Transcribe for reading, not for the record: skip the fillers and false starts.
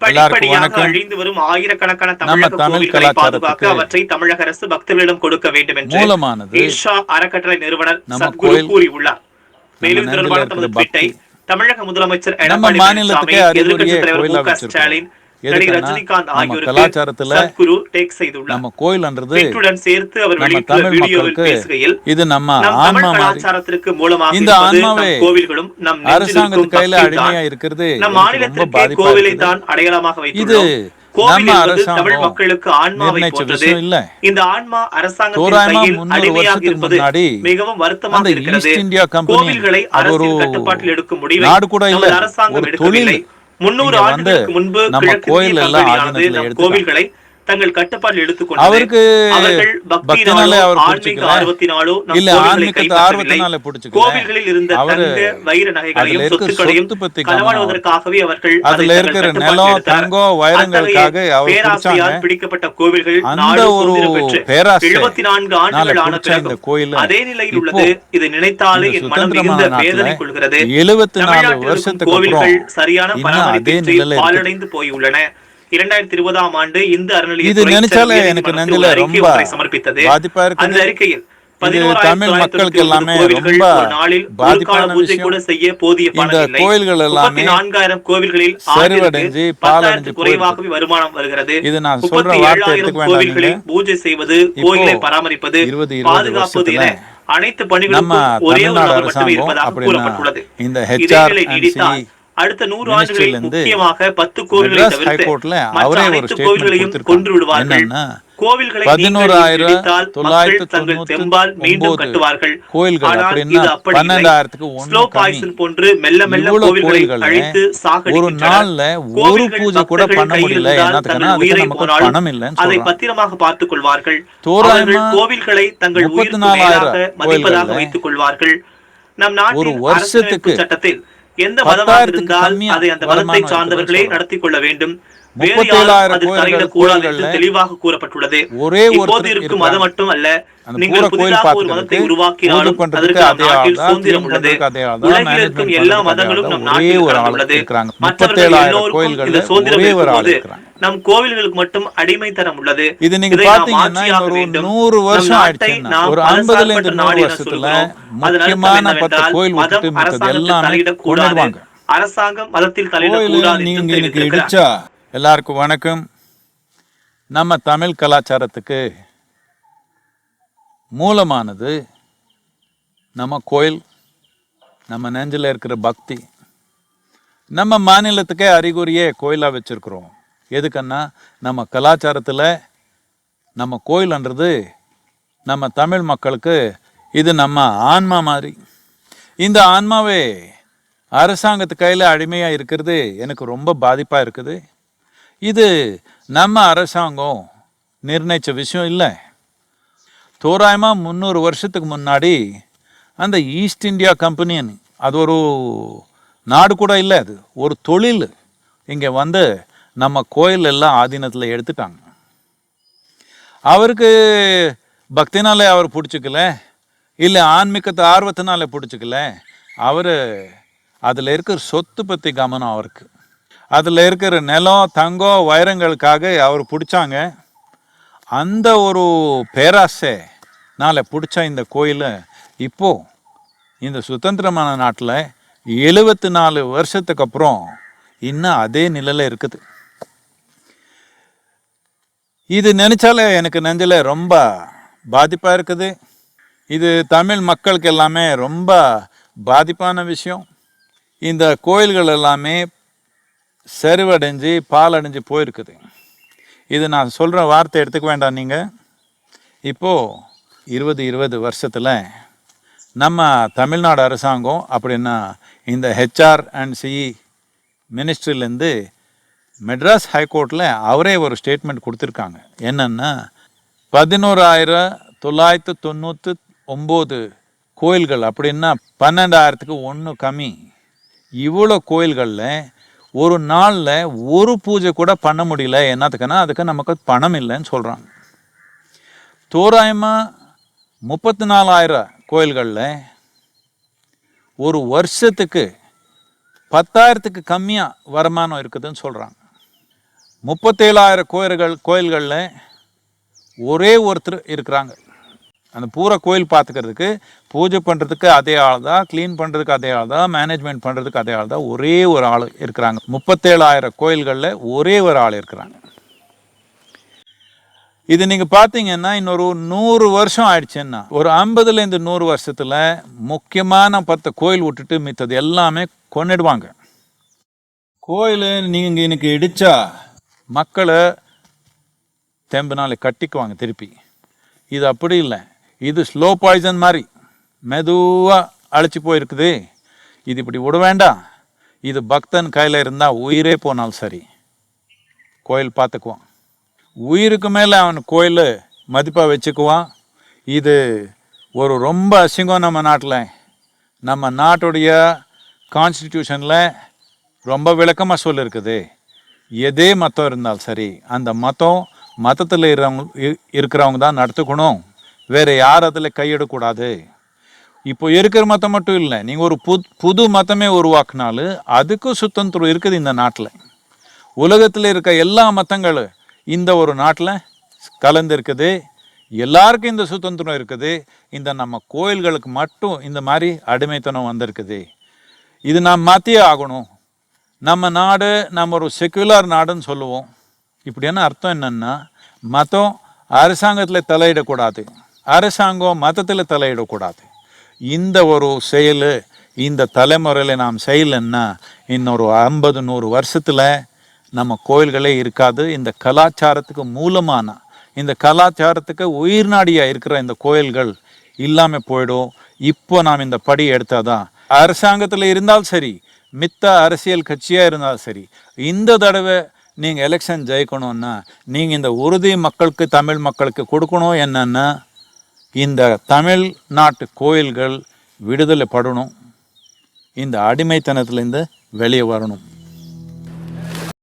படிப்படியாக அழிந்து வரும் ஆயிரக்கணக்கான தமிழக கோவில்களை பாதுகாக்க அவற்றை தமிழக அரசு பக்தர்களிடம் கொடுக்க வேண்டும் என்று ஈஷா அறக்கட்டளை நிறுவனர் சத்குரு கூறியுள்ளார். மேலும் தொடர்பான தமது ட்வீட்டை தமிழக முதலமைச்சர் எடப்பாடி பழனிசாமி, எதிர்க்கட்சித் தலைவர் மு க ஸ்டாலின், நடிகர் ரஜினிகாந்த் ஆகியோருக்கு சத்குரு டேக் செய்துள்ளார். நம்ம கோயில்ன்றது ட்வீட்டுடன் சேர்த்து அவர் வெளியிட்டுள்ள வீடியோவில் பேசுகையில், இது நம்ம தமிழ் கலாச்சாரத்திற்கு மூலமாக இந்த ஆன்மாவே கோவில்களும் நம் அரசாங்கத்து கையில அடிமையா இருக்கிறது. நம் மாநிலத்திற்கே கோவிலை தான் அடையாளமாக வைத்துள்ளோம். கோவில் என்பது தமிழ் மக்களுக்கு ஆன்மாவை போன்றது. இந்த ஆன்மா அரசாங்கத்தின் கையில் அடிமையாக இருப்பது மிகவும் வருத்தமாக இருக்கிறது. கோவில்களை அரசின் கட்டுப்பாட்டில் எடுக்கும் முடிவை நமது அரசாங்கம் எடுக்கவில்லை. 300 ஆண்டுகளுக்கு முன்பு கிழக்கு கம்பெனியானது நம் கோவில்களை தங்கள் கட்டுப்பாட்டில் எடுத்துக்கொண்டது. அவர்கள் பக்தியினாலோ ஆன்மீக ஆர்வத்தினாலோ நம் கோவில்களை கைப்பற்றவில்லை. கோவில்களில் இருந்த தங்க வைர நகைகளையும் சொத்துக்களையும் களவாடுவதற்காகவே அவர்கள் பேராசையால் பிடிக்கப்பட்ட கோவில்கள் நாடு சுதந்திரம் பெற்று 74 ஆண்டுகள் ஆன பிறகும் அதே நிலையில் உள்ளது. இது நினைத்தாலே என் மனம் மிகுந்த வேதனை கொள்கிறது. தமிழ்நாட்டில் கோவில்கள் சரியான பராமரிப்பின்றி பாழடைந்து போயுள்ளன. 2020ஆம் ஆண்டு இந்து அறநிலையத்துறை சமர்ப்பித்தது. அந்த அறிக்கையில் தமிழ் மக்களுக்கு எல்லாமே ரொம்ப பாதிப்பான விஷயம். இந்த கோயில்கள் எல்லாமே 34,000 கோவில்களில் சரிவடைஞ்சு பாலடைஞ்சு குறைவாகவே வருமானம் வருகிறது. இது நான் சொல்ற வார்த்தை 37,000 கோவில்களில் பூஜை செய்வது, கோயிலை பராமரிப்பது, பாதுகாப்பது என அனைத்து பணிகளும் ஒரே ஒரு நபர் மட்டுமே இருப்பதாக கூறப்பட்டுள்ளது. இந்த ஹெச்ஆர் அடுத்த 100 ஆண்டுகளில் முக்கியமாக 10 கோவில்களை தவிர்த்து மற்ற அனைத்து கோவில்களையும் கொன்று விடுவார்கள். கோவில்களை மீண்டும் கட்டுவார்கள். ஆனால் இது அப்படி இல்லை. ஸ்லோ பாய்சன் போன்று மெல்ல மெல்ல கோவில்களை அழித்து சாகடிக்கின்றனர். கோவில்கள் பக்தர்கள் கையில் இருந்தால் தங்கள் உயிரை போனாலும் அதை பத்திரமாக பார்த்துக் கொள்வார்கள். அவர்கள் கோவில்களை தங்கள் உயிருக்கு மேலாக மதிப்பதாக வைத்துக் கொள்வார்கள். நம் நாட்டின் அரசியலமைப்பு சட்டத்தில் எந்த மதமாக இருந்தால் அதை அந்த மதத்தை சார்ந்தவர்களே நடத்தி கொள்ள வேண்டும். வேறு யாரும் அது தலையிடக்கூடாது என்று தெளிவாக கூறப்பட்டுள்ளது. இப்போது இருக்கும் மதம் மட்டும் அல்ல, நீங்கள் புதிதாக ஒரு மதத்தை உருவாக்கினாலும் அதற்கு நம் நாட்டில் சுதந்திரம் உள்ளது. உலகில் இருக்கும் எல்லா மதங்களும் நம் நாட்டில் உள்ளது. மற்றவர்கள் எல்லோருக்கும் இந்த சுதந்திரம் இருக்கும்போது நம் கோவில்களுக்கு மட்டும் அடிமைத்தனம் உள்ளது. இதை நாம் மாற்றியாக வேண்டும். 100 வருஷம் ஆயிடுச்சு. ஒரு 50 நாடு என சொல்கிறோம். அதனால் மதம் அரசாங்கத்தில் தலையிடக்கூடாது. அரசாங்கம் மதத்தில் தலையிடக்கூடாது என்று தெரிவித்திருக்கிறார். எல்லாருக்கும் வணக்கம். நம்ம தமிழ் கலாச்சாரத்துக்கு மூலமானது நம்ம கோயில், நம்ம நெஞ்சில் இருக்கிற பக்தி. நம்ம மாநிலத்துக்கே அறிகுறியே கோயிலாக வச்சுருக்குறோம். எதுக்குன்னா நம்ம கலாச்சாரத்தில் நம்ம கோயில்ன்றது நம்ம தமிழ் மக்களுக்கு இது நம்ம ஆன்மா மாதிரி. இந்த ஆன்மாவே அரசாங்கத்து கையில் அடிமையாக இருக்கிறது எனக்கு ரொம்ப பாதிப்பாக இருக்குது. இது நம்ம அரசாங்கம் நிர்ணயித்த விஷயம் இல்லை. தோராயமாக 300 வருஷத்துக்கு முன்னாடி அந்த ஈஸ்ட் இந்தியா கம்பெனின்னு, அது ஒரு நாடு கூட இல்லை, அது ஒரு தொழில். இங்கே வந்து நம்ம கோயில் எல்லாம் ஆதீனத்தில் எடுத்துட்டாங்க. அவருக்கு பக்தினாலே அவர் பிடிச்சிக்கல, இல்லை ஆன்மீகத்தை ஆர்வத்தினாலே பிடிச்சிக்கல. அவர் அதில் இருக்கிற சொத்து பற்றி கவனம் அவருக்கு. அதில் இருக்கிற நிலம், தங்கம், வைரங்களுக்காக அவர் பிடிச்சாங்க. அந்த ஒரு பேராசைனால பிடிச்ச இந்த கோயில் இப்போது இந்த சுதந்திரமான நாட்டில் 74 வருஷத்துக்கு அப்புறம் இன்னும் அதே நிலையில் இருக்குது. இது நினைச்சாலே எனக்கு நெஞ்சில் ரொம்ப பாதிப்பாக இருக்குது. இது தமிழ் மக்களுக்கு எல்லாமே ரொம்ப பாதிப்பான விஷயம். இந்த கோயில்கள் எல்லாமே சரிவடைஞ்சு பாலடைஞ்சு போயிருக்குது. இது நான் சொல்கிற வார்த்தை எடுத்துக்க வேண்டாம். நீங்கள் இப்போது 20 வருஷத்தில் நம்ம தமிழ்நாடு அரசாங்கம் அப்படின்னா இந்த HR&CE மினிஸ்ட்ரிலேருந்து மெட்ராஸ் ஹைகோர்ட்டில் அவரே ஒரு ஸ்டேட்மெண்ட் கொடுத்துருக்காங்க. என்னென்னா 11,999 கோயில்கள் அப்படின்னா 12,000க்கு 1 கம்மி. இவ்வளோ கோயில்களில் ஒரு நாளில் ஒரு பூஜை கூட பண்ண முடியல. என்னத்துக்குன்னா அதுக்கு நமக்கு பணம் இல்லைன்னு சொல்கிறாங்க. தோராயமாக 34,000 கோயில்களில் ஒரு வருஷத்துக்கு 10,000க்கு கம்மியாக வருமானம் இருக்குதுன்னு சொல்கிறாங்க. 37,000 கோயில்களில் ஒரே ஒருத்தர் இருக்கிறாங்க. அந்த பூரா கோயில் பார்த்துக்கிறதுக்கு, பூஜை பண்ணுறதுக்கு அதே ஆள் தான், க்ளீன் பண்ணுறதுக்கு அதே ஆள் தான், மேனேஜ்மெண்ட் பண்ணுறதுக்கு அதே ஆள் தான், ஒரே ஒரு ஆள் இருக்கிறாங்க. 37,000 கோயில்களில் ஒரே ஒரு ஆள் இருக்கிறாங்க. இது நீங்கள் பார்த்தீங்கன்னா இன்னொரு 100 வருஷம் ஆயிடுச்சுன்னா, ஒரு 50லேருந்து 100 வருஷத்தில் முக்கியமான 10 கோயில் விட்டுட்டு மித்தது எல்லாமே கொன்னிடுவாங்க. கோயில் நீங்கள் இன்னைக்கு இடிச்சா மக்களை தெம்புனாலே கட்டிக்குவாங்க திருப்பி. இது அப்படி இல்லை, இது ஸ்லோ பாய்சன் மாதிரி மெதுவாக அழைச்சி போயிருக்குது. இது இப்படி விட வேண்டாம். இது பக்தன் கையில் இருந்தால் உயிரே போனாலும் சரி, கோயில் பார்த்துக்குவான். உயிருக்கு மேலே அவன் கோயில் மதிப்பாக வச்சுக்குவான். இது ஒரு ரொம்ப அசிங்கம். நம்ம நாட்டில், நம்ம நாட்டுடைய கான்ஸ்டிடியூஷனில் ரொம்ப விளக்கமாக சொல்லியிருக்குது. எதே மதம் இருந்தாலும் சரி, அந்த மதத்தில் இருக்கிறவங்க தான் நடத்துக்கணும், வேறு யார் அதில் கையிடக்கூடாது. இப்போ இருக்கிற மதம் மட்டும் இல்லை, நீங்கள் ஒரு புது மதமே உருவாக்குனாலும் அதுக்கும் சுதந்திரம் இருக்குது இந்த நாட்டில். உலகத்தில் இருக்க எல்லா மதங்களும் இந்த ஒரு நாட்டில் கலந்துருக்குது. எல்லாருக்கும் இந்த சுதந்திரம் இருக்குது. இந்த நம்ம கோயில்களுக்கு மட்டும் இந்த மாதிரி அடிமைத்தனம் வந்திருக்குது. இது நாம் மாற்றியே ஆகணும். நம்ம நாடு நம்ம ஒரு செக்குலர் நாடுன்னு சொல்லுவோம். இப்படியான அர்த்தம் என்னன்னா, மதம் அரசாங்கத்தில் தலையிடக்கூடாது, அரசாங்கம் மதத்தில் தலையிடக்கூடாது. இந்த ஒரு செயல் இந்த தலைமுறையில் நாம் செய்யலைன்னா இன்னொரு 50-100 வருஷத்தில் நம்ம கோயில்களே இருக்காது. இந்த கலாச்சாரத்துக்கு மூலமான, இந்த கலாச்சாரத்துக்கு உயிர் நாடியாக இருக்கிற இந்த கோயில்கள் இல்லாமல் போயிடும். இப்போ நாம் இந்த படி எடுத்தாதான், அரசாங்கத்தில் இருந்தாலும் சரி, மித்த அரசியல் கட்சியாக இருந்தாலும் சரி, இந்த தடவை நீங்கள் எலெக்ஷன் ஜெயிக்கணும்னா நீங்கள் இந்த உறுதி மக்களுக்கு, தமிழ் மக்களுக்கு கொடுக்கணும். என்னன்னா, இந்த தமிழ்நாட்டு கோயில்கள் விடுதலை படணும், இந்த அடிமைத்தனத்திலேருந்து வெளியே வரணும்.